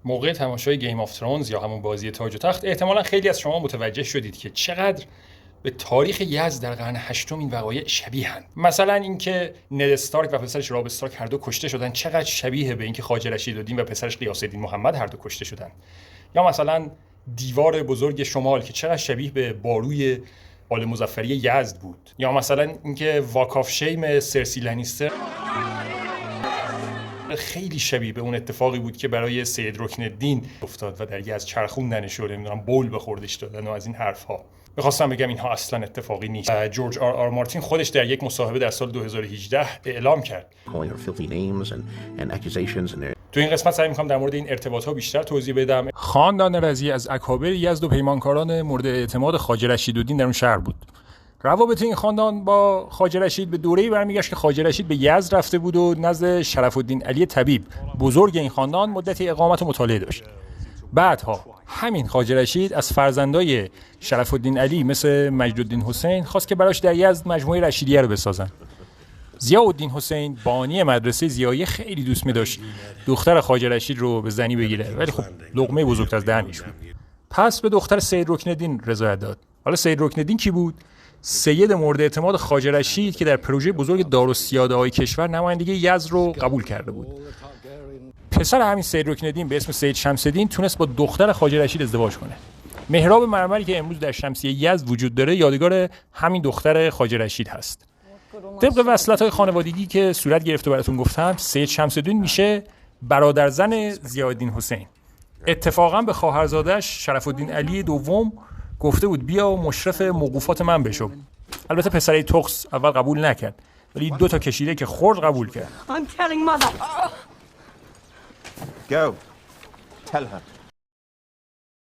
موقع تماشای گیم آف ترونز یا همون بازی تاج و تخت احتمالاً خیلی از شما متوجه شدید که چقدر به تاریخ یزد در قرن هشتم این وقایع شبیهن. مثلا اینکه نed استارک و پسرش راب استارک هر دو کشته شدن چقدر شبیه به اینکه خواجه رشیدالدین و پسرش غیاث‌الدین محمد هر دو کشته شدن. یا مثلا دیوار بزرگ شمال که چقدر شبیه به باروی آل مظفری یزد بود. یا مثلا اینکه واک آف شیم سرسی لنیستر خیلی شبیه به اون اتفاقی بود که برای سید رکنالدین افتاد و در یزد چرخوندنش و نمیدونم بول به خوردش دادن و از این حرفها. می‌خواستم بگم اینها اصلا اتفاقی نیست. جورج آر مارتین خودش در یک مصاحبه در سال 2018 اعلام کرد. تو این قسمت سعی می‌کنم در مورد این ارتباطات بیشتر توضیح بدم. خاندان رضی از اکابر یزد و پیمانکاران مورد اعتماد خواجه رشیدالدین در اون شهر بود. روابط این خاندان با خواجه رشید به دوره‌ای برمیگشت که خواجه رشید به یزد رفته بود و نزد شرف الدین علی طبیب بزرگ این خاندان مدتی اقامت و مطالعه داشت. بعدها همین خواجه رشید از فرزندای شرف الدین علی مثل مجدالدین حسین خواست که براش در یزد مجموعه رشیدیه رو بسازن. ضیاءالدین حسین بانی مدرسه ضیایی خیلی دوست می‌داشت دختر خواجه رشید رو به زنی بگیره، ولی خب لقمه بزرگتر از دهنش بود. پس به دختر سید رکنالدین رضایت داد. حالا سید رکنالدین کی بود؟ سید مورد اعتماد خواجه رشید که در پروژه بزرگ دارالسیاده‌های کشور نمایندگی یزد رو قبول کرده بود. پسر همین سید رکنالدین به اسم سید شمس‌الدین تونست با دختر خواجه رشید ازدواج کنه. محراب مرمری که امروز در شمسیه یزد وجود داره یادگار همین دختر خواجه رشید هست. طبق وصلت‌های خانوادگی که صورت گرفته براتون گفتم، سید شمس‌الدین میشه برادرزن ضیاءالدین حسین. اتفاقا به خواهرزاده‌اش شرف الدین علی دوم گفته بود بیا و مشرف موقوفات من بشو. البته پسرای تخس اول قبول نکرد، ولی 2 تا کشیده که خورد قبول کرد. I'm telling mother. Go. Tell her.